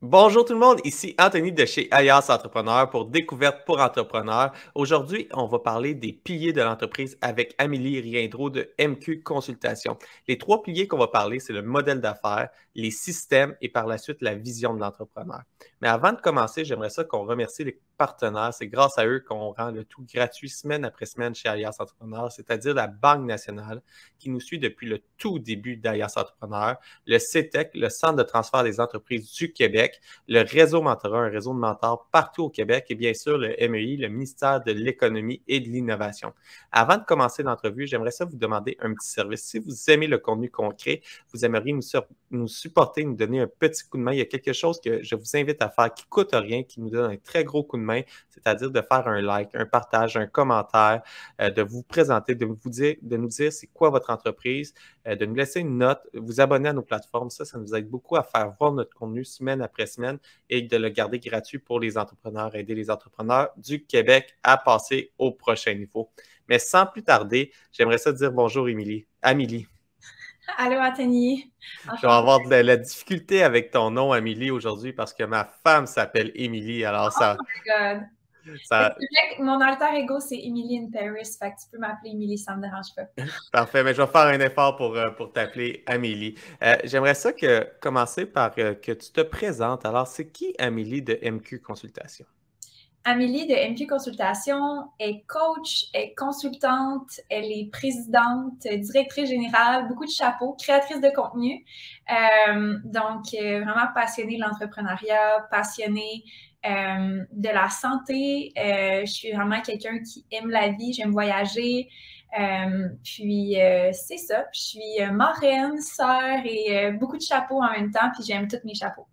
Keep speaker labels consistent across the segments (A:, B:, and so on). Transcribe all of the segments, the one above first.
A: Bonjour tout le monde, ici Anthony de chez Alias Entrepreneur pour Découverte pour Entrepreneurs. Aujourd'hui, on va parler des piliers de l'entreprise avec Amélie Riendreau de MQ Consultation. Les trois piliers qu'on va parler, c'est le modèle d'affaires, les systèmes et par la suite la vision de l'entrepreneur. Mais avant de commencer, j'aimerais ça qu'on remercie les partenaires. C'est grâce à eux qu'on rend le tout gratuit semaine après semaine chez Alias Entrepreneur, c'est-à-dire la Banque nationale qui nous suit depuis le tout début d'Alias Entrepreneur, le CETEC, le Centre de transfert des entreprises du Québec, le réseau Mentorat, un réseau de mentors partout au Québec et bien sûr le MEI, le ministère de l'Économie et de l'Innovation. Avant de commencer l'entrevue, j'aimerais ça vous demander un petit service. Si vous aimez le contenu qu'on crée, vous aimeriez nous supporter, nous donner un petit coup de main. Il y a quelque chose que je vous invite à faire qui ne coûte rien, qui nous donne un très gros coup de main, c'est-à-dire de faire un like, un partage, un commentaire, de vous présenter, de nous dire c'est quoi votre entreprise, de nous laisser une note, vous abonner à nos plateformes. Ça nous aide beaucoup à faire voir notre contenu semaine après semaine et de le garder gratuit pour les entrepreneurs, aider les entrepreneurs du Québec à passer au prochain niveau. Mais sans plus tarder, j'aimerais ça dire bonjour, Émilie. Amélie.
B: Allô, Anthony.
A: Je vais
B: Enchantée.
A: avoir de la difficulté avec ton nom, Amélie, aujourd'hui parce que ma femme s'appelle Émilie. Alors,
B: Oh my God. C'est
A: ça,
B: vrai que mon alter ego, c'est Emily in Paris. Fait que tu peux m'appeler Emily, ça me dérange pas.
A: parfait, mais je vais faire un effort pour t'appeler Amélie. J'aimerais ça commencer par que tu te présentes. Alors, c'est qui Amélie de MQ Consultation?
B: Amélie de MQ Consultation est coach, est consultante, elle est présidente, directrice générale, beaucoup de chapeaux, créatrice de contenu. Vraiment passionnée de l'entrepreneuriat, passionnée de la santé. Je suis vraiment quelqu'un qui aime la vie, j'aime voyager. C'est ça. Je suis marraine, sœur et beaucoup de chapeaux en même temps, puis j'aime tous mes chapeaux.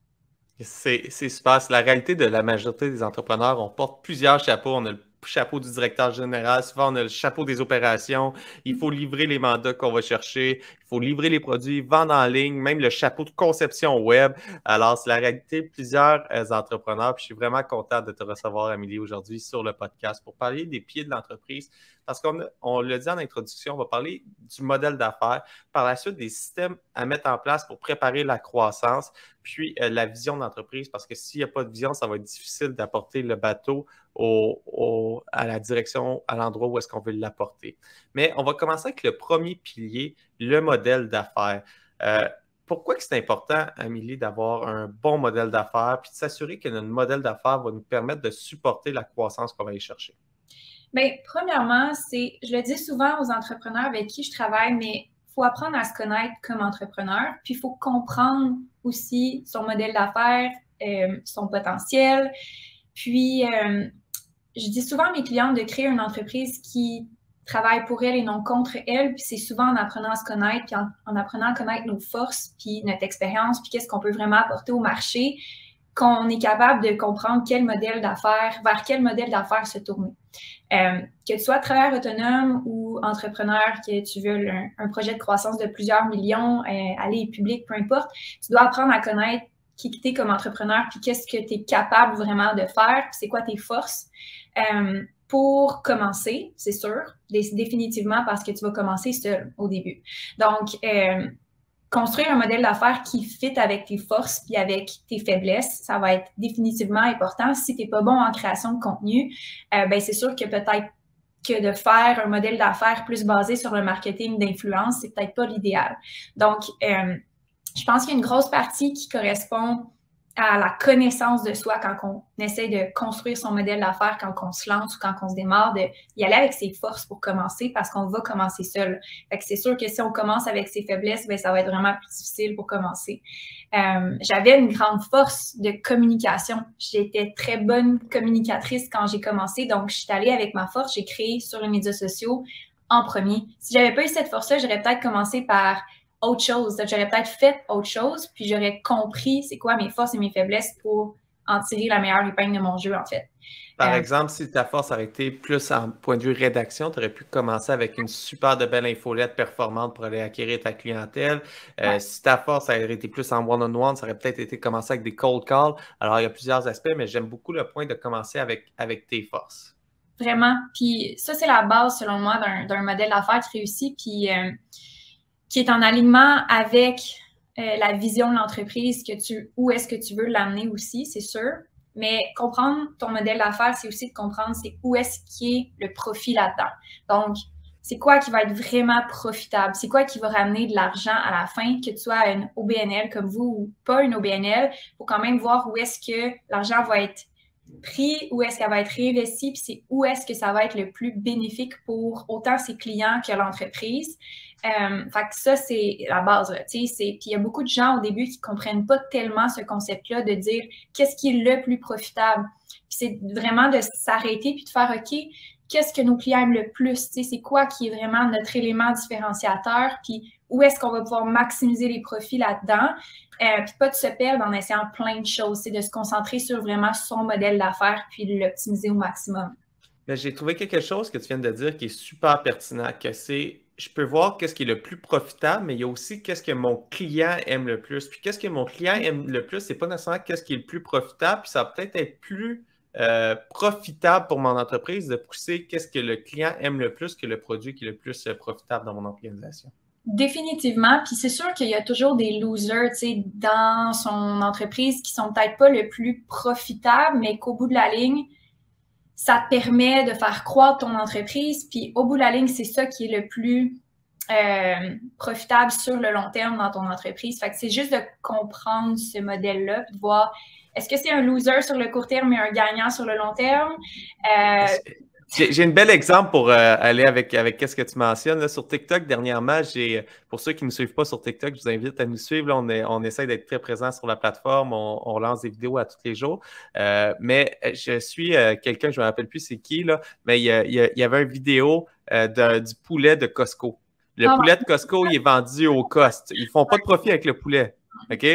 A: C'est super. C'est la réalité de la majorité des entrepreneurs. On porte plusieurs chapeaux. On a le chapeau du directeur général. Souvent, on a le chapeau des opérations. Il faut livrer les mandats qu'on va chercher. Il faut livrer les produits, vendre en ligne, même le chapeau de conception web. Alors, c'est la réalité de plusieurs entrepreneurs. Puis, je suis vraiment content de te recevoir, Amélie, aujourd'hui sur le podcast pour parler des pieds de l'entreprise. Parce qu'on l'a dit en introduction, on va parler du modèle d'affaires. Par la suite, des systèmes à mettre en place pour préparer la croissance puis la vision d'entreprise, parce que s'il n'y a pas de vision, ça va être difficile d'apporter le bateau à la direction, à l'endroit où est-ce qu'on veut l'apporter. Mais on va commencer avec le premier pilier, le modèle d'affaires. Euh, Pourquoi que c'est important, Amélie, d'avoir un bon modèle d'affaires, puis de s'assurer que notre modèle d'affaires va nous permettre de supporter la croissance qu'on va aller chercher?
B: Bien, premièrement, je le dis souvent aux entrepreneurs avec qui je travaille, mais il faut apprendre à se connaître comme entrepreneur, puis il faut comprendre aussi son modèle d'affaires, son potentiel. Je dis souvent à mes clientes de créer une entreprise qui travaille pour elle et non contre elle, puis c'est souvent en apprenant à se connaître, puis en apprenant à connaître nos forces, puis notre expérience, puis qu'est-ce qu'on peut vraiment apporter au marché, qu'on est capable de comprendre vers quel modèle d'affaires se tourner. Que tu sois travailleur autonome ou entrepreneur, que tu veux un projet de croissance de plusieurs millions, aller public, peu importe, tu dois apprendre à connaître qui tu es comme entrepreneur, puis qu'est-ce que tu es capable vraiment de faire, puis c'est quoi tes forces. Pour commencer, c'est sûr, définitivement parce que tu vas commencer seul au début. Donc, construire un modèle d'affaires qui fit avec tes forces puis avec tes faiblesses, ça va être définitivement important. Si tu n'es pas bon en création de contenu, c'est sûr que peut-être que de faire un modèle d'affaires plus basé sur le marketing d'influence, c'est peut-être pas l'idéal. Donc, je pense qu'il y a une grosse partie qui correspond à la connaissance de soi quand on essaie de construire son modèle d'affaires, quand on se lance ou quand on se démarre, d'y aller avec ses forces pour commencer parce qu'on va commencer seul. Fait que c'est sûr que si on commence avec ses faiblesses, ben, ça va être vraiment plus difficile pour commencer. J'avais une grande force de communication. J'étais très bonne communicatrice quand j'ai commencé, donc je suis allée avec ma force, j'ai créé sur les médias sociaux en premier. Si j'avais pas eu cette force-là, j'aurais peut-être commencé par autre chose. J'aurais peut-être fait autre chose, puis j'aurais compris c'est quoi mes forces et mes faiblesses pour en tirer la meilleure épingle de mon jeu, en fait.
A: Par exemple, si ta force aurait été plus en point de vue rédaction, tu aurais pu commencer avec une super de belle infolette performante pour aller acquérir ta clientèle.
B: Ouais,
A: Si ta force aurait été plus en one-on-one, ça aurait peut-être été commencer avec des cold calls. Alors, il y a plusieurs aspects, mais j'aime beaucoup le point de commencer avec tes forces.
B: vraiment. Puis ça, c'est la base, selon moi, d'un modèle d'affaires qui réussit, puis qui est en alignement avec la vision de l'entreprise, où est-ce que tu veux l'amener aussi, c'est sûr. Mais comprendre ton modèle d'affaires, c'est aussi de comprendre où est-ce qui est le profit là-dedans. Donc, c'est quoi qui va être vraiment profitable? C'est quoi qui va ramener de l'argent à la fin, que tu sois une OBNL comme vous ou pas une OBNL, pour quand même voir où est-ce que l'argent va être pris, où est-ce qu'elle va être réinvestie, puis c'est où est-ce que ça va être le plus bénéfique pour autant ses clients que l'entreprise. Fait que ça, c'est la base. Puis il y a beaucoup de gens au début qui ne comprennent pas tellement ce concept-là de dire qu'est-ce qui est le plus profitable. Puis c'est vraiment de s'arrêter puis de faire OK, qu'est-ce que nos clients aiment le plus? C'est quoi qui est vraiment notre élément différenciateur? Puis où est-ce qu'on va pouvoir maximiser les profits là-dedans? Puis pas de se perdre en essayant plein de choses. C'est de se concentrer sur vraiment son modèle d'affaires puis de l'optimiser au maximum.
A: J'ai trouvé quelque chose que tu viens de dire qui est super pertinent, que c'est, je peux voir qu'est-ce qui est le plus profitable, mais il y a aussi qu'est-ce que mon client aime le plus. Puis qu'est-ce que mon client aime le plus, c'est pas nécessairement qu'est-ce qui est le plus profitable, puis ça va peut-être être plus profitable pour mon entreprise de pousser qu'est-ce que le client aime le plus que le produit qui est le plus profitable dans mon organisation.
B: Définitivement. Puis c'est sûr qu'il y a toujours des losers, tu sais, dans son entreprise qui sont peut-être pas le plus profitables, mais qu'au bout de la ligne, ça te permet de faire croître ton entreprise. Puis au bout de la ligne, c'est ça qui est le plus profitable sur le long terme dans ton entreprise. Fait que c'est juste de comprendre ce modèle-là, puis de voir est-ce que c'est un loser sur le court terme et un gagnant sur le long terme?
A: J'ai un bel exemple pour aller avec ce que tu mentionnes. Là, sur TikTok, dernièrement, pour ceux qui ne nous suivent pas sur TikTok, je vous invite à nous suivre. Là, on essaie d'être très présent sur la plateforme. On lance des vidéos à tous les jours. Mais je suis quelqu'un, je ne me rappelle plus c'est qui, là, mais il y avait une vidéo du poulet de Costco. Le poulet de Costco, il est vendu au cost. Ils ne font pas de profit avec le poulet. OK?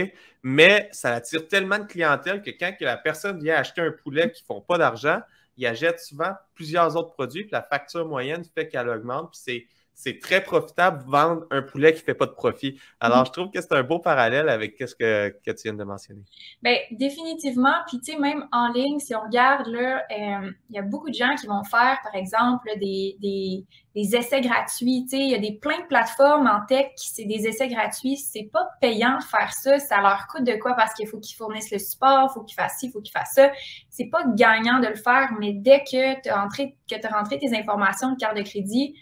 A: Mais ça attire tellement de clientèle que quand la personne vient acheter un poulet qui ne font pas d'argent, il achète souvent plusieurs autres produits, puis la facture moyenne fait qu'elle augmente, puis c'est très profitable de vendre un poulet qui ne fait pas de profit. Alors, je trouve que c'est un beau parallèle avec ce que tu viens de mentionner.
B: Bien, définitivement. Puis, tu sais, même en ligne, si on regarde, là, il y a beaucoup de gens qui vont faire, par exemple, des essais gratuits. Tu sais, il y a plein de plateformes en tech qui c'est des essais gratuits. C'est pas payant de faire ça. Ça leur coûte de quoi? Parce qu'il faut qu'ils fournissent le support, il faut qu'ils fassent ci, il faut qu'ils fassent ça. C'est pas gagnant de le faire, mais dès que tu as rentré tes informations de carte de crédit,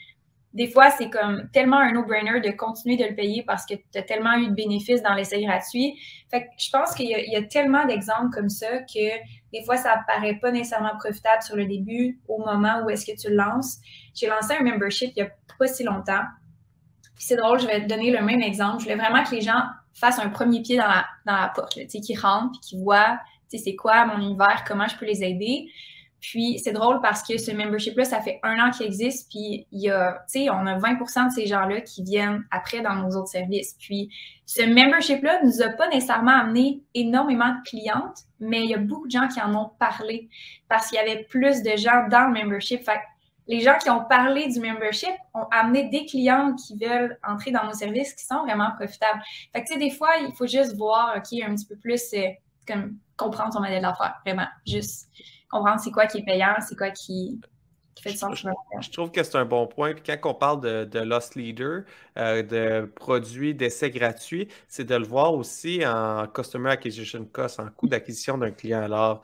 B: des fois, c'est comme tellement un no-brainer de continuer de le payer parce que tu as tellement eu de bénéfices dans l'essai gratuit. Fait que je pense qu'il y a tellement d'exemples comme ça que des fois, ça ne paraît pas nécessairement profitable sur le début, au moment où est-ce que tu le lances. J'ai lancé un membership il n'y a pas si longtemps. Puis c'est drôle, je vais te donner le même exemple. Je voulais vraiment que les gens fassent un premier pied dans la porte, qu'ils rentrent puis qu'ils voient c'est quoi mon univers, comment je peux les aider. Puis, c'est drôle parce que ce membership-là, ça fait 1 an qu'il existe, puis on a 20% de ces gens-là qui viennent après dans nos autres services. Puis, ce membership-là ne nous a pas nécessairement amené énormément de clientes, mais il y a beaucoup de gens qui en ont parlé parce qu'il y avait plus de gens dans le membership. Fait que les gens qui ont parlé du membership ont amené des clients qui veulent entrer dans nos services qui sont vraiment profitables. Fait que, tu sais, des fois, il faut juste voir, OK, un petit peu plus, comme comprendre son modèle d'affaires, vraiment, juste comprendre c'est quoi qui est payant, c'est quoi qui fait du sens.
A: Je trouve que c'est un bon point. Puis quand on parle de Loss Leader, de produits d'essai gratuits, c'est de le voir aussi en Customer Acquisition Cost, en coût d'acquisition d'un client. Alors,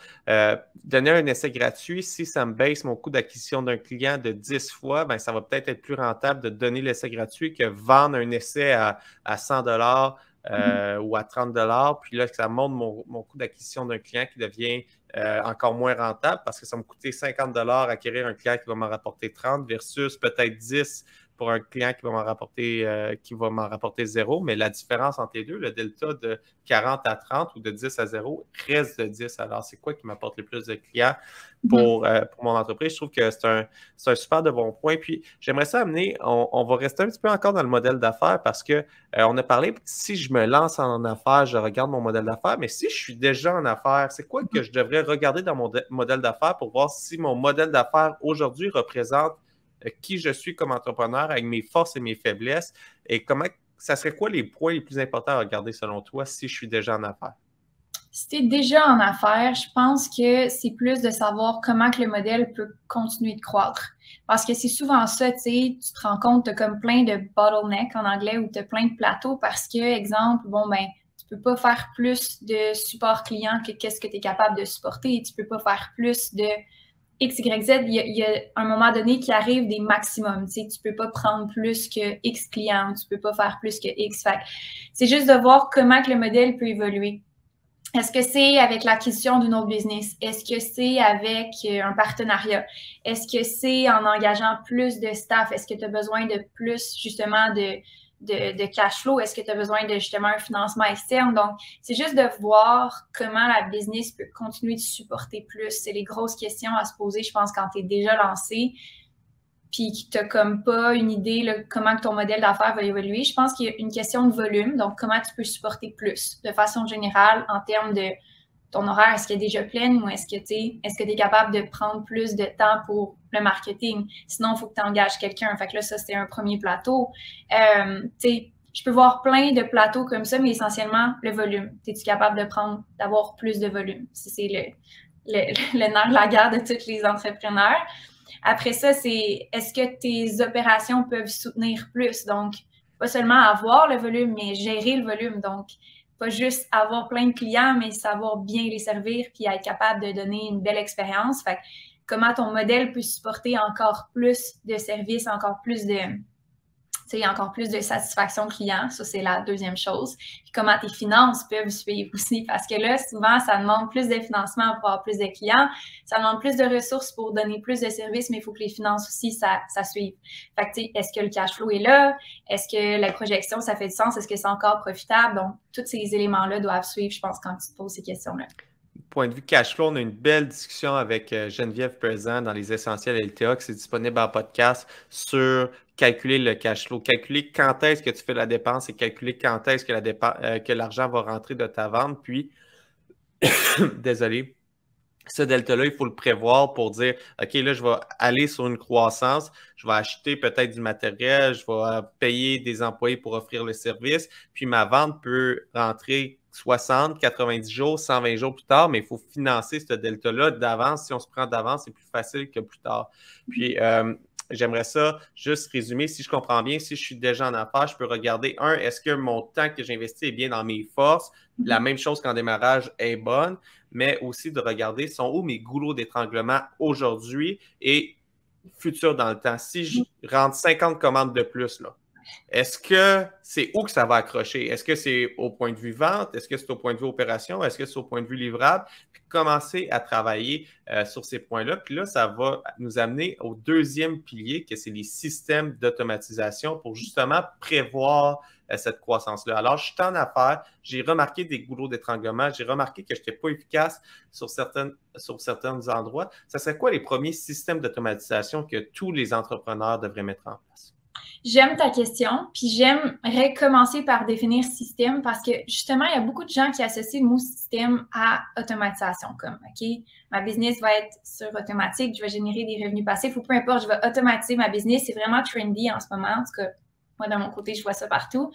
A: donner un essai gratuit, si ça me baisse mon coût d'acquisition d'un client de 10 fois, ben, ça va peut-être être plus rentable de donner l'essai gratuit que vendre un essai à 100 ou à 30 puis là, ça monte mon coût d'acquisition d'un client qui devient encore moins rentable parce que ça me coûtait 50 acquérir un client qui va m'en rapporter 30 versus peut-être 10 pour un client qui va m'en rapporter 0. Mais la différence entre les deux, le delta de 40 à 30 ou de 10 à 0 reste de 10. Alors, c'est quoi qui m'apporte le plus de clients pour mon entreprise? Je trouve que c'est un super de bon point. Puis, j'aimerais ça amener, on va rester un petit peu encore dans le modèle d'affaires parce que on a parlé, si je me lance en affaires, je regarde mon modèle d'affaires, mais si je suis déjà en affaires, c'est quoi que je devrais regarder dans mon modèle d'affaires pour voir si mon modèle d'affaires aujourd'hui représente qui je suis comme entrepreneur avec mes forces et mes faiblesses et ça serait quoi les points les plus importants à regarder selon toi si je suis déjà en affaires?
B: Si tu es déjà en affaires, je pense que c'est plus de savoir comment que le modèle peut continuer de croître. Parce que c'est souvent ça, tu sais, tu te rends compte, tu as comme plein de bottlenecks en anglais ou tu as plein de plateaux parce que, exemple, bon, ben, tu peux pas faire plus de support client que qu'est-ce que tu es capable de supporter. Tu peux pas faire plus de X, Y, Z. Il y a un moment donné qui arrive des maximums. Tu sais, tu peux pas prendre plus que X clients, tu peux pas faire plus que X. Fait c'est juste de voir comment que le modèle peut évoluer. Est-ce que c'est avec l'acquisition d'une autre business? Est-ce que c'est avec un partenariat? Est-ce que c'est en engageant plus de staff? Est-ce que tu as besoin de plus, justement, de cash flow? Est-ce que tu as besoin de, justement, un financement externe? Donc, c'est juste de voir comment la business peut continuer de supporter plus. C'est les grosses questions à se poser, je pense, quand tu es déjà lancé puis que tu n'as comme pas une idée là, comment que ton modèle d'affaires va évoluer. Je pense qu'il y a une question de volume, donc comment tu peux supporter plus de façon générale en termes de ton horaire, est-ce qu'elle est déjà pleine ou est-ce que tu es capable de prendre plus de temps pour le marketing? Sinon, il faut que tu engages quelqu'un. Fait que là, ça, c'était un premier plateau. Je peux voir plein de plateaux comme ça, mais essentiellement, le volume. Es-tu capable d'avoir plus de volume? C'est le nerf de la guerre de tous les entrepreneurs. Après ça, c'est est-ce que tes opérations peuvent soutenir plus? Donc, pas seulement avoir le volume, mais gérer le volume. Donc, pas juste avoir plein de clients, mais savoir bien les servir puis être capable de donner une belle expérience. Fait que, comment ton modèle peut supporter encore plus de services, encore plus de satisfaction client. Ça, c'est la deuxième chose. Puis comment tes finances peuvent suivre aussi. Parce que là, souvent, ça demande plus de financement pour avoir plus de clients. Ça demande plus de ressources pour donner plus de services, mais il faut que les finances aussi, ça suive. Fait que, tu sais, est-ce que le cash flow est là? Est-ce que la projection, ça fait du sens? Est-ce que c'est encore profitable? Donc, tous ces éléments-là doivent suivre, je pense, quand tu te poses ces questions-là.
A: Point de vue cash flow, on a une belle discussion avec Geneviève Pesant dans les Essentiels LTA, qui c'est disponible en podcast sur calculer le cash flow, calculer quand est-ce que tu fais la dépense et calculer quand est-ce que l'argent va rentrer de ta vente. Puis, désolé, ce delta-là, il faut le prévoir pour dire, OK, là, je vais aller sur une croissance, je vais acheter peut-être du matériel, je vais payer des employés pour offrir le service, puis ma vente peut rentrer 60, 90 jours, 120 jours plus tard, mais il faut financer ce delta-là d'avance. Si on se prend d'avance, c'est plus facile que plus tard. Puis, j'aimerais ça juste résumer. Si je comprends bien, si je suis déjà en affaires, je peux regarder, est-ce que mon temps que j'investis est bien dans mes forces? La même chose qu'en démarrage est bonne, mais aussi de regarder sont où mes goulots d'étranglement aujourd'hui et futur dans le temps. Si je rentre 50 commandes de plus, là, est-ce que c'est où que ça va accrocher? Est-ce que c'est au point de vue vente? Est-ce que c'est au point de vue opération? Est-ce que c'est au point de vue livrable? Puis commencer à travailler sur ces points-là. Puis là, ça va nous amener au deuxième pilier, que c'est les systèmes d'automatisation pour justement prévoir cette croissance-là. Alors, je suis en affaires, j'ai remarqué des goulots d'étranglement, j'ai remarqué que je n'étais pas efficace sur certains endroits. Ça serait quoi les premiers systèmes d'automatisation que tous les entrepreneurs devraient mettre en place?
B: J'aime ta question, puis j'aimerais commencer par définir système parce que justement, il y a beaucoup de gens qui associent le mot système à automatisation, comme, OK, ma business va être sur automatique, je vais générer des revenus passifs ou peu importe, je vais automatiser ma business. C'est vraiment trendy en ce moment. En tout cas, moi, de mon côté, je vois ça partout.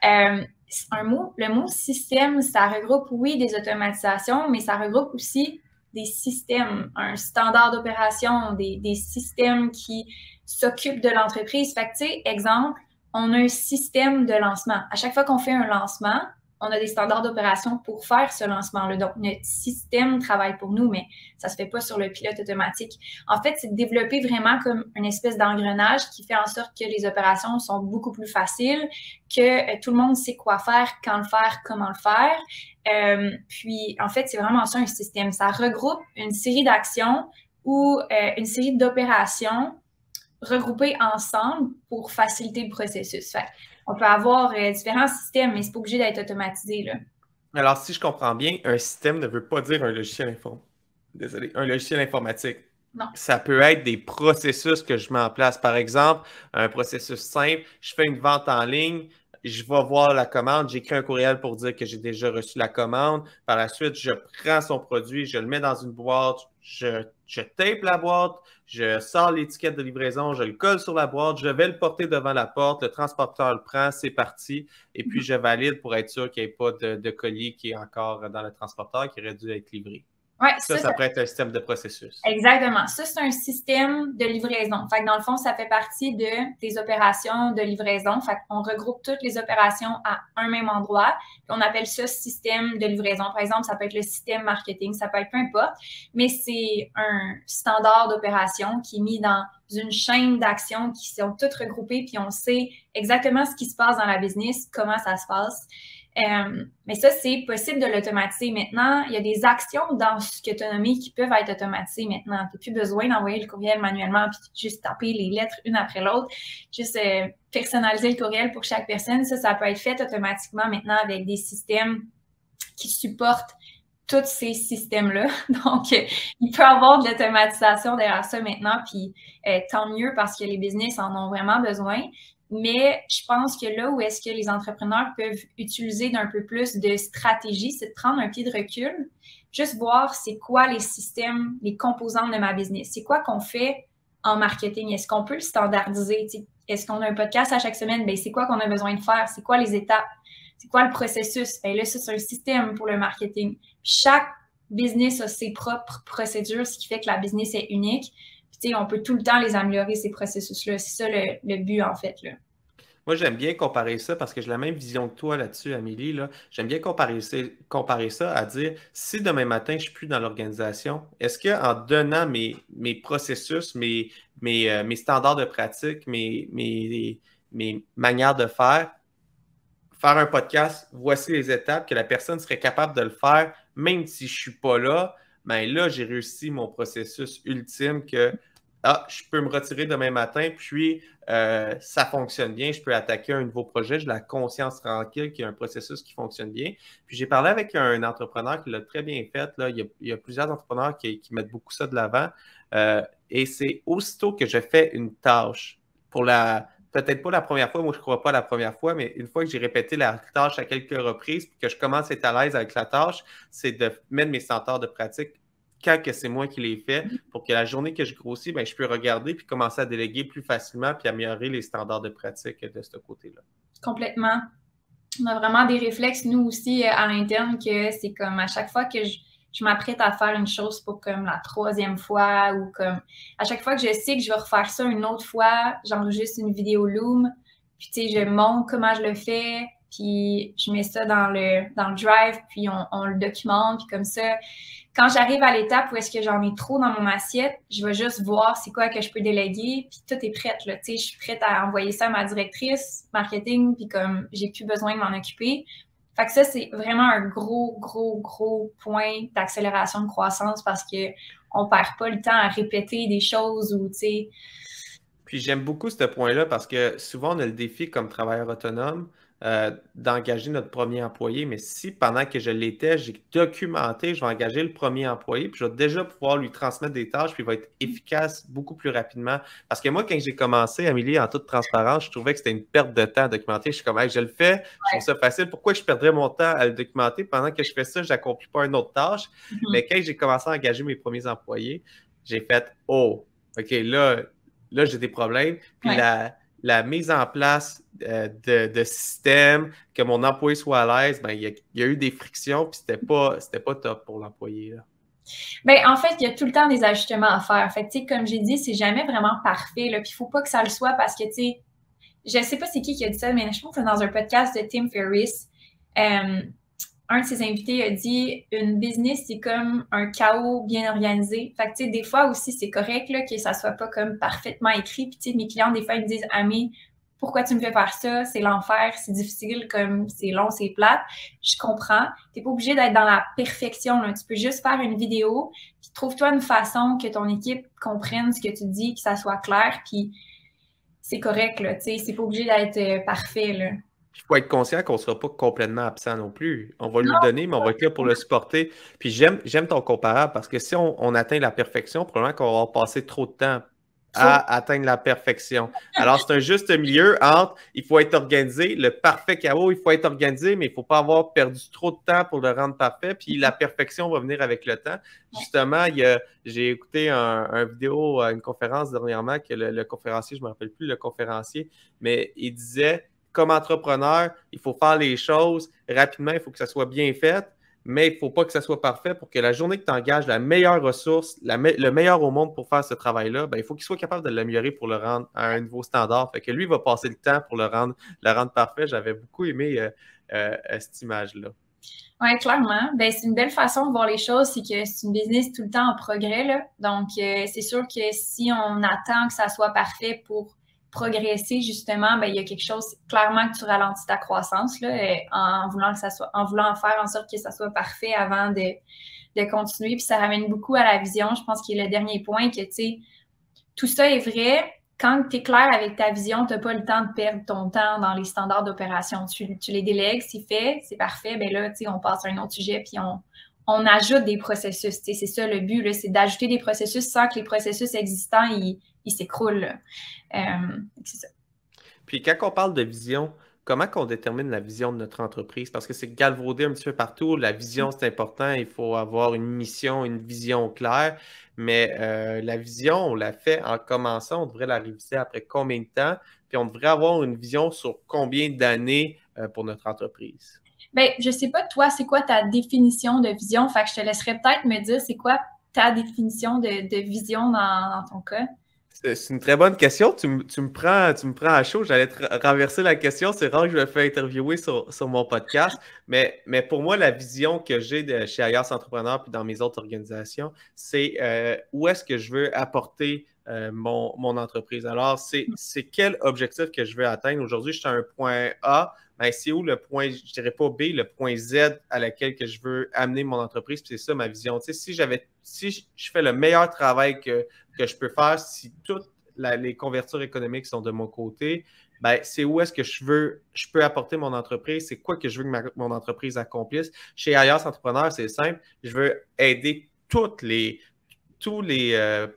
B: Le mot système, ça regroupe, oui, des automatisations, mais ça regroupe aussi des systèmes, un standard d'opération, des systèmes qui s'occupent de l'entreprise. Fait que, tu sais, exemple, on a un système de lancement. À chaque fois qu'on fait un lancement, on a des standards d'opération pour faire ce lancement-là. Donc, notre système travaille pour nous, mais ça se fait pas sur le pilote automatique. En fait, c'est de développer vraiment comme une espèce d'engrenage qui fait en sorte que les opérations sont beaucoup plus faciles, que tout le monde sait quoi faire, quand le faire, comment le faire. Puis, en fait, c'est vraiment ça un système. Ça regroupe une série d'actions ou une série d'opérations regroupées ensemble pour faciliter le processus. Fait on peut avoir différents systèmes, mais c'est pas obligé d'être automatisé, là.
A: Alors, si je comprends bien, un système ne veut pas dire un logiciel informatique.
B: Non.
A: Ça peut être des processus que je mets en place. Par exemple, un processus simple, je fais une vente en ligne, je vais voir la commande, j'écris un courriel pour dire que j'ai déjà reçu la commande. Par la suite, je prends son produit, je le mets dans une boîte, je tape la boîte, je sors l'étiquette de livraison, je le colle sur la boîte, je vais le porter devant la porte, le transporteur le prend, c'est parti. Et puis, je valide pour être sûr qu'il n'y ait pas de colis qui est encore dans le transporteur qui aurait dû être livré.
B: Ouais,
A: Ça pourrait être un système de processus.
B: Exactement. Ça, c'est un système de livraison. Fait que dans le fond, ça fait partie des opérations de livraison. Fait qu'on regroupe toutes les opérations à un même endroit. Puis on appelle ça système de livraison. Par exemple, ça peut être le système marketing, ça peut être peu importe, mais c'est un standard d'opération qui est mis dans une chaîne d'actions qui sont toutes regroupées, puis on sait exactement ce qui se passe dans la business, comment ça se passe. Mais ça, c'est possible de l'automatiser maintenant. Il y a des actions dans ce que tu as nommé qui peuvent être automatisées maintenant. Tu n'as plus besoin d'envoyer le courriel manuellement puis juste taper les lettres une après l'autre. Juste personnaliser le courriel pour chaque personne. Ça peut être fait automatiquement maintenant avec des systèmes qui supportent tous ces systèmes-là. Donc, il peut y avoir de l'automatisation derrière ça maintenant, puis tant mieux parce que les business en ont vraiment besoin. Mais je pense que là où est-ce que les entrepreneurs peuvent utiliser d'un peu plus de stratégie, c'est de prendre un pied de recul, juste voir c'est quoi les systèmes, les composantes de ma business. C'est quoi qu'on fait en marketing? Est-ce qu'on peut le standardiser? Est-ce qu'on a un podcast à chaque semaine? Bien, c'est quoi qu'on a besoin de faire? C'est quoi les étapes? C'est quoi le processus? Bien là, ça, c'est un système pour le marketing. Chaque business a ses propres procédures, ce qui fait que la business est unique. Puis, on peut tout le temps les améliorer, ces processus-là. C'est ça le but, en fait, là.
A: Moi, j'aime bien comparer ça parce que j'ai la même vision que toi là-dessus, Amélie. Là. J'aime bien comparer ça à dire, si demain matin, je ne suis plus dans l'organisation, est-ce qu'en donnant mes processus, mes standards de pratique, mes manières de faire un podcast, voici les étapes, que la personne serait capable de le faire, même si je ne suis pas là, bien là, j'ai réussi mon processus ultime que je peux me retirer demain matin, puis ça fonctionne bien, je peux attaquer un nouveau projet, j'ai la conscience tranquille qu'il y a un processus qui fonctionne bien. Puis j'ai parlé avec un entrepreneur qui l'a très bien fait. Là. Il y a plusieurs entrepreneurs qui mettent beaucoup ça de l'avant. Et c'est aussitôt que je fais une tâche peut-être pas la première fois, moi je ne crois pas la première fois, mais une fois que j'ai répété la tâche à quelques reprises, puis que je commence à être à l'aise avec la tâche, c'est de mettre mes standards de pratique quand que c'est moi qui l'ai fait, pour que la journée que je grossis, ben, je peux regarder puis commencer à déléguer plus facilement puis améliorer les standards de pratique de ce côté-là.
B: Complètement. On a vraiment des réflexes, nous aussi, à l'interne, que c'est comme à chaque fois que je m'apprête à faire une chose pour comme la troisième fois ou comme à chaque fois que je sais que je vais refaire ça une autre fois, j'enregistre une vidéo Loom, puis tu sais, je montre comment je le fais, puis je mets ça dans le drive, puis on le documente, puis comme ça, quand j'arrive à l'étape où est-ce que j'en ai trop dans mon assiette, je vais juste voir c'est quoi que je peux déléguer, puis tout est prêt, là. Tu sais, je suis prête à envoyer ça à ma directrice marketing, puis comme j'ai plus besoin de m'en occuper. Fait que ça, c'est vraiment un gros point d'accélération de croissance parce qu'on perd pas le temps à répéter des choses ou, tu sais.
A: Puis j'aime beaucoup ce point-là parce que souvent, on a le défi comme travailleur autonome d'engager notre premier employé. Mais si pendant que je l'étais, j'ai documenté, je vais engager le premier employé, puis je vais déjà pouvoir lui transmettre des tâches, puis il va être efficace beaucoup plus rapidement. Parce que moi, quand j'ai commencé, Amélie, en toute transparence, je trouvais que c'était une perte de temps à documenter. Je suis comme, hey, je le fais, je trouve ça facile. Pourquoi je perdrais mon temps à le documenter pendant que je fais ça, je n'accomplis pas une autre tâche? Mais quand j'ai commencé à engager mes premiers employés, j'ai fait, oh, OK, là, j'ai des problèmes. Puis la mise en place de système, que mon employé soit à l'aise, ben, il y a eu des frictions, puis c'était pas top pour l'employé.
B: Bien, en fait, il y a tout le temps des ajustements à faire. Fait que, comme j'ai dit, c'est jamais vraiment parfait. Puis il ne faut pas que ça le soit parce que, tu sais, je ne sais pas c'est qui a dit ça, mais je pense que c'est dans un podcast de Tim Ferriss. Un de ses invités a dit une business, c'est comme un chaos bien organisé. Fait que, tu sais, des fois aussi, c'est correct là, que ça soit pas comme parfaitement écrit. Puis, tu sais, mes clients, des fois, ils me disent Amé, pourquoi tu me fais faire ça? C'est l'enfer, c'est difficile, comme c'est long, c'est plate. Je comprends. Tu n'es pas obligé d'être dans la perfection. Là. Tu peux juste faire une vidéo, puis trouve-toi une façon que ton équipe comprenne ce que tu dis, que ça soit clair, puis c'est correct, là. Tu sais, c'est pas obligé d'être parfait, là.
A: Il faut être conscient qu'on ne sera pas complètement absent non plus. On va lui donner, mais on va être là pour le supporter. Puis j'aime ton comparable parce que si on atteint la perfection, probablement qu'on va avoir passé trop de temps à atteindre la perfection. Alors, c'est un juste milieu entre il faut être organisé, le parfait chaos, il faut être organisé, mais il ne faut pas avoir perdu trop de temps pour le rendre parfait. Puis la perfection va venir avec le temps. Justement, j'ai écouté une vidéo, une conférence dernièrement que le conférencier, je ne me rappelle plus le conférencier, mais il disait, comme entrepreneur, il faut faire les choses rapidement, il faut que ça soit bien fait. Mais il ne faut pas que ça soit parfait pour que la journée que tu engages la meilleure ressource, le meilleur au monde pour faire ce travail-là, ben, il faut qu'il soit capable de l'améliorer pour le rendre à un nouveau standard. Fait que lui, il va passer le temps pour le rendre parfait. J'avais beaucoup aimé cette image-là.
B: Oui, clairement. Ben, c'est une belle façon de voir les choses, c'est que c'est une business tout le temps en progrès, là. Donc, c'est sûr que si on attend que ça soit parfait pour progresser, justement, ben, il y a quelque chose, clairement, que tu ralentis ta croissance, là, en voulant faire en sorte que ça soit parfait avant de continuer. Puis ça ramène beaucoup à la vision, je pense, qui est le dernier point, que, tu sais, tout ça est vrai. Quand tu es clair avec ta vision, tu n'as pas le temps de perdre ton temps dans les standards d'opération. Tu les délègues, c'est fait, c'est parfait. Bien là, on passe à un autre sujet, puis on ajoute des processus. C'est ça le but, c'est d'ajouter des processus sans que les processus existants ils s'écroulent. C'est ça.
A: Puis quand on parle de vision, comment qu'on détermine la vision de notre entreprise? Parce que c'est galvaudé un petit peu partout. La vision, c'est important. Il faut avoir une mission, une vision claire. Mais la vision, on l'a fait en commençant. On devrait la réviser après combien de temps? Puis on devrait avoir une vision sur combien d'années pour notre entreprise?
B: Bien, je ne sais pas, toi, c'est quoi ta définition de vision? Fait que je te laisserai peut-être me dire c'est quoi ta définition de vision dans ton cas.
A: C'est une très bonne question. Tu me prends à chaud. J'allais te renverser la question. C'est rare que je me fais interviewer sur mon podcast. Mais pour moi, la vision que j'ai chez Alias Entrepreneur puis dans mes autres organisations, c'est où est-ce que je veux apporter mon entreprise. Alors, c'est quel objectif que je veux atteindre. Aujourd'hui, je suis à un point A. Ben, c'est où le point, je dirais pas B, le point Z à laquelle que je veux amener mon entreprise. Puis c'est ça ma vision. Tu sais, si je fais le meilleur travail que je peux faire, si toutes les couvertures économiques sont de mon côté, ben, c'est où est-ce que je peux apporter mon entreprise, c'est quoi que je veux que mon entreprise accomplisse. Chez Alias Entrepreneur, c'est simple, je veux aider tous les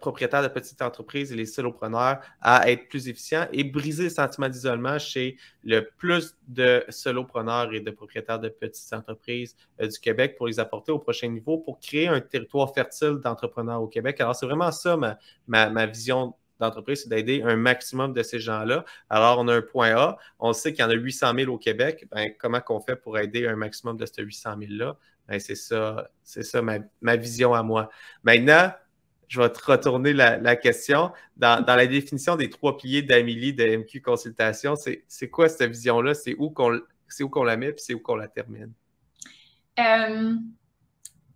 A: propriétaires de petites entreprises et les solopreneurs à être plus efficients et briser le sentiment d'isolement chez le plus de solopreneurs et de propriétaires de petites entreprises du Québec pour les apporter au prochain niveau, pour créer un territoire fertile d'entrepreneurs au Québec. Alors, c'est vraiment ça ma vision d'entreprise, c'est d'aider un maximum de ces gens-là. Alors, on a un point A, on sait qu'il y en a 800 000 au Québec. Ben, comment qu'on fait pour aider un maximum de ces 800 000-là? Ben, c'est ça ma vision à moi. Maintenant, je vais te retourner la question. Dans la définition des 3 piliers d'Amélie de MQ Consultation, c'est quoi cette vision-là? C'est où qu'on la met puis c'est où qu'on la termine?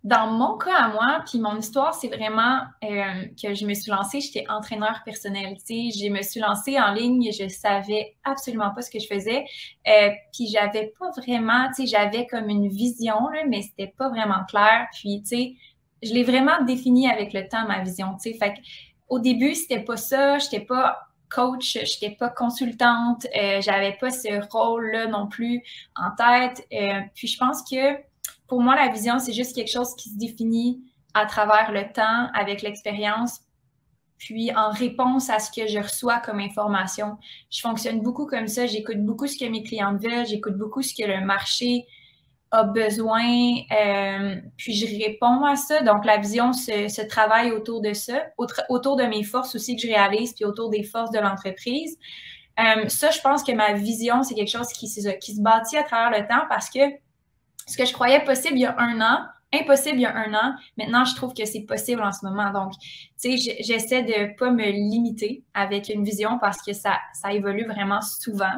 B: Dans mon cas à moi, puis mon histoire, c'est vraiment que je me suis lancée, j'étais entraîneur personnel. Tu sais, je me suis lancée en ligne, je savais absolument pas ce que je faisais. Puis j'avais pas vraiment, tu sais, j'avais comme une vision, là, mais c'était pas vraiment clair. Puis, tu sais, je l'ai vraiment défini avec le temps, ma vision, tu sais. Fait qu'au début, c'était pas ça, j'étais pas coach, j'étais pas consultante, j'avais pas ce rôle-là non plus en tête. Puis je pense que pour moi, la vision, c'est juste quelque chose qui se définit à travers le temps, avec l'expérience, puis en réponse à ce que je reçois comme information. Je fonctionne beaucoup comme ça, j'écoute beaucoup ce que mes clients veulent, j'écoute beaucoup ce que le marché a besoin, puis je réponds à ça. Donc, la vision se travaille autour de ça, autour de mes forces aussi que je réalise, puis autour des forces de l'entreprise. Ça, je pense que ma vision, c'est quelque chose qui se bâtit à travers le temps parce que ce que je croyais possible il y a un an, impossible il y a un an, maintenant, je trouve que c'est possible en ce moment. Donc, tu sais, j'essaie de ne pas me limiter avec une vision parce que ça évolue vraiment souvent.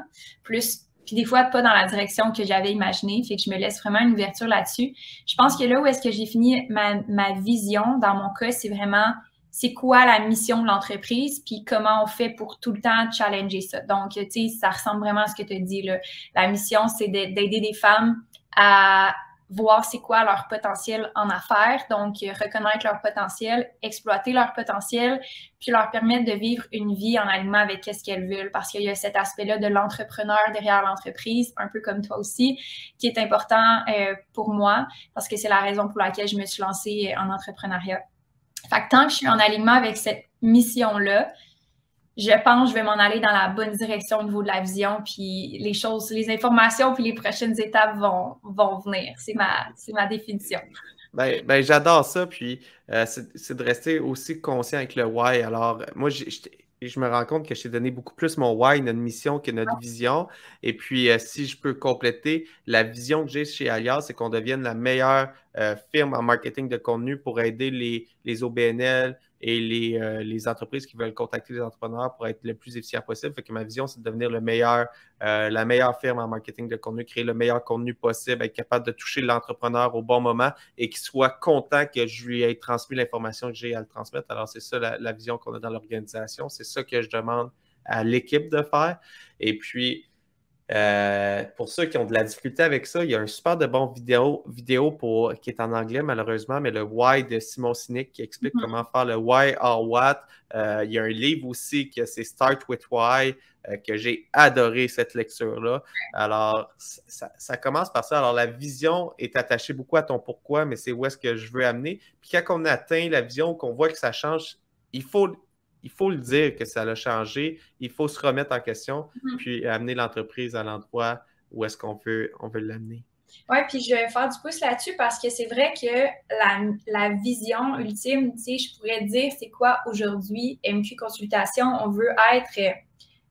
B: Puis des fois, pas dans la direction que j'avais imaginée, fait que je me laisse vraiment une ouverture là-dessus. Je pense que là où est-ce que j'ai fini ma vision, dans mon cas, c'est vraiment c'est quoi la mission de l'entreprise, puis comment on fait pour tout le temps challenger ça. Donc, tu sais, ça ressemble vraiment à ce que tu as dit, là. La mission, c'est d'aider des femmes à voir c'est quoi leur potentiel en affaires, donc reconnaître leur potentiel, exploiter leur potentiel, puis leur permettre de vivre une vie en alignement avec ce qu'elles veulent, parce qu'il y a cet aspect-là de l'entrepreneur derrière l'entreprise, un peu comme toi aussi, qui est important pour moi, parce que c'est la raison pour laquelle je me suis lancée en entrepreneuriat. Fait que tant que je suis en alignement avec cette mission-là, je pense que je vais m'en aller dans la bonne direction au niveau de la vision, puis les choses, les informations, puis les prochaines étapes vont venir. C'est ma définition.
A: J'adore ça, puis c'est de rester aussi conscient avec le why. Alors, moi, je me rends compte que je t'ai donné beaucoup plus mon why, notre mission, que notre vision. Et puis, si je peux compléter, la vision que j'ai chez Alias, c'est qu'on devienne la meilleure firme en marketing de contenu pour aider les OBNL et les entreprises qui veulent contacter les entrepreneurs pour être le plus efficient possible. Fait que ma vision, c'est de devenir la meilleure firme en marketing de contenu, créer le meilleur contenu possible, être capable de toucher l'entrepreneur au bon moment et qu'il soit content que je lui ai transmis l'information que j'ai à le transmettre. Alors, c'est ça la vision qu'on a dans l'organisation. C'est ça que je demande à l'équipe de faire. Et puis, pour ceux qui ont de la difficulté avec ça, il y a un super de bon vidéo qui est en anglais malheureusement, mais le Why de Simon Sinek qui explique comment faire le Why or What. Il y a un livre aussi que c'est Start with Why, que j'ai adoré cette lecture-là. Alors, ça commence par ça. Alors, la vision est attachée beaucoup à ton pourquoi, mais c'est où est-ce que je veux amener. Puis quand on atteint la vision, qu'on voit que ça change, il faut le dire que ça a changé. Il faut se remettre en question, puis amener l'entreprise à l'endroit où est-ce qu'on veut l'amener.
B: Oui, puis je vais faire du pouce là-dessus parce que c'est vrai que la vision ultime, tu sais, je pourrais dire c'est quoi aujourd'hui MQ Consultation. On veut être, tu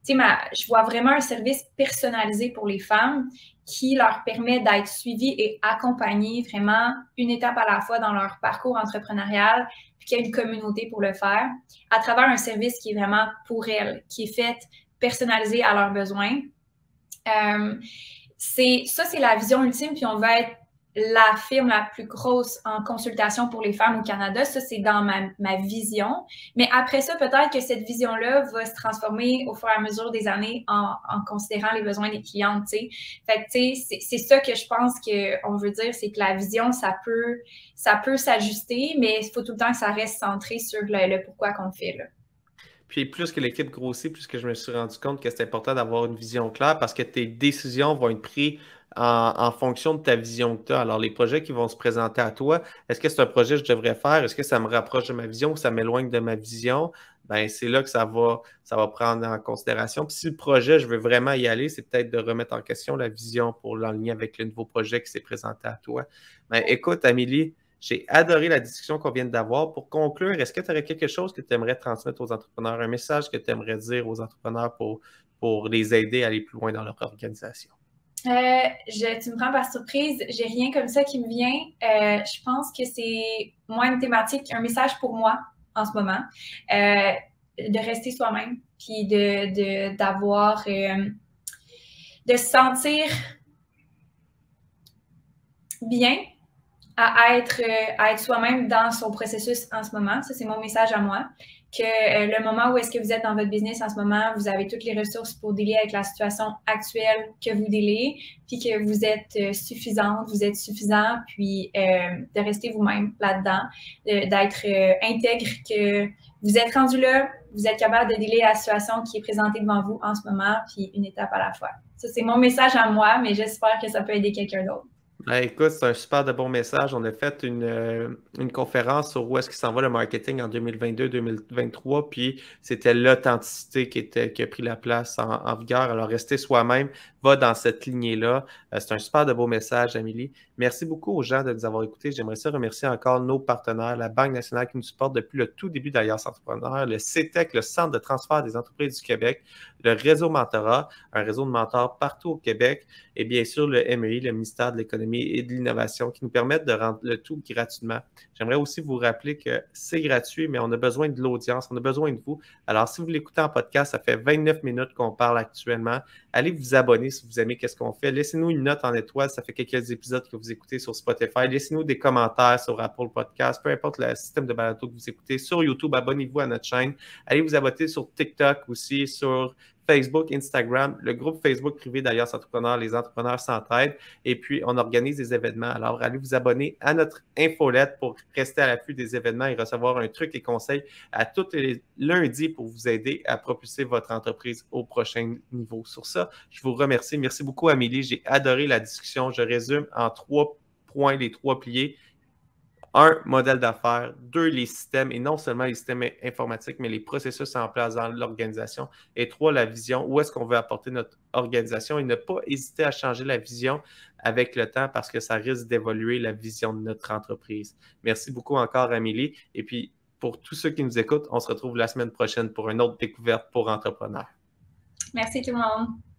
B: sais, je vois vraiment un service personnalisé pour les femmes qui leur permet d'être suivies et accompagnées vraiment une étape à la fois dans leur parcours entrepreneurial, puis qu'il y a une communauté pour le faire, à travers un service qui est vraiment pour elles, qui est fait personnalisé à leurs besoins. C'est la vision ultime, puis on va être la firme la plus grosse en consultation pour les femmes au Canada. Ça, c'est dans ma vision. Mais après ça, peut-être que cette vision-là va se transformer au fur et à mesure des années en considérant les besoins des clientes, tu sais. Fait que, tu sais, c'est ça que je pense qu'on veut dire, c'est que la vision, ça peut s'ajuster, mais il faut tout le temps que ça reste centré sur le pourquoi qu'on le fait, là.
A: Puis plus que l'équipe grossit, plus que je me suis rendu compte que c'est important d'avoir une vision claire parce que tes décisions vont être prises en fonction de ta vision que tu as. Alors, les projets qui vont se présenter à toi, est-ce que c'est un projet que je devrais faire? Est-ce que ça me rapproche de ma vision ou ça m'éloigne de ma vision? Ben, c'est là que ça va prendre en considération. Puis si le projet, je veux vraiment y aller, c'est peut-être de remettre en question la vision pour l'aligner avec le nouveau projet qui s'est présenté à toi. Ben, écoute, Amélie, j'ai adoré la discussion qu'on vient d'avoir. Pour conclure, est-ce que tu aurais quelque chose que tu aimerais transmettre aux entrepreneurs, un message que tu aimerais dire aux entrepreneurs pour les aider à aller plus loin dans leur organisation?
B: Tu me prends par surprise. J'ai rien comme ça qui me vient. Je pense que c'est, moi, une thématique, un message pour moi en ce moment. De rester soi-même, puis d'avoir, de se sentir bien à être soi-même dans son processus en ce moment. Ça, c'est mon message à moi. Que le moment où est-ce que vous êtes dans votre business en ce moment, vous avez toutes les ressources pour dealer avec la situation actuelle que vous dealez, puis que vous êtes suffisante, vous êtes suffisant, puis de rester vous-même là-dedans, d'être intègre, que vous êtes rendu là, vous êtes capable de dealer la situation qui est présentée devant vous en ce moment, puis une étape à la fois. Ça, c'est mon message à moi, mais j'espère que ça peut aider quelqu'un d'autre.
A: Ben, écoute, c'est un super de bon message. On a fait une conférence sur où est-ce qu'il s'en va le marketing en 2022-2023, puis c'était l'authenticité qui a pris la place en vigueur. Alors, rester soi-même va dans cette lignée-là. C'est un super de beau message, Amélie. Merci beaucoup aux gens de nous avoir écoutés. J'aimerais ça remercier encore nos partenaires, la Banque nationale qui nous supporte depuis le tout début d'Alias Entrepreneur, le CETEC, le Centre de transfert des entreprises du Québec, le réseau Mentorat, un réseau de mentors partout au Québec, et bien sûr le MEI, le ministère de l'Économie et de l'Innovation, qui nous permettent de rendre le tout gratuitement. J'aimerais aussi vous rappeler que c'est gratuit, mais on a besoin de l'audience, on a besoin de vous. Alors, si vous l'écoutez en podcast, ça fait 29 minutes qu'on parle actuellement. Allez vous abonner si vous aimez ce qu'on fait. Laissez-nous une note en étoile. Ça fait quelques épisodes que vous écoutez sur Spotify. Laissez-nous des commentaires sur Apple Podcast, peu importe le système de balado que vous écoutez. Sur YouTube, abonnez-vous à notre chaîne. Allez vous abonner sur TikTok aussi, sur Facebook, Instagram, le groupe Facebook privé d'Alias Entrepreneurs, les entrepreneurs s'entraident. Et puis, on organise des événements. Alors, allez vous abonner à notre infolette pour rester à l'affût des événements et recevoir un truc et conseils à tous les lundis pour vous aider à propulser votre entreprise au prochain niveau. Sur ça, je vous remercie. Merci beaucoup, Amélie. J'ai adoré la discussion. Je résume en 3 points, les 3 piliers. Un, modèle d'affaires. Deux, les systèmes, et non seulement les systèmes informatiques, mais les processus en place dans l'organisation. Et trois, la vision. Où est-ce qu'on veut apporter notre organisation et ne pas hésiter à changer la vision avec le temps parce que ça risque d'évoluer la vision de notre entreprise. Merci beaucoup encore, Amélie. Et puis, pour tous ceux qui nous écoutent, on se retrouve la semaine prochaine pour une autre découverte pour entrepreneurs.
B: Merci tout le monde.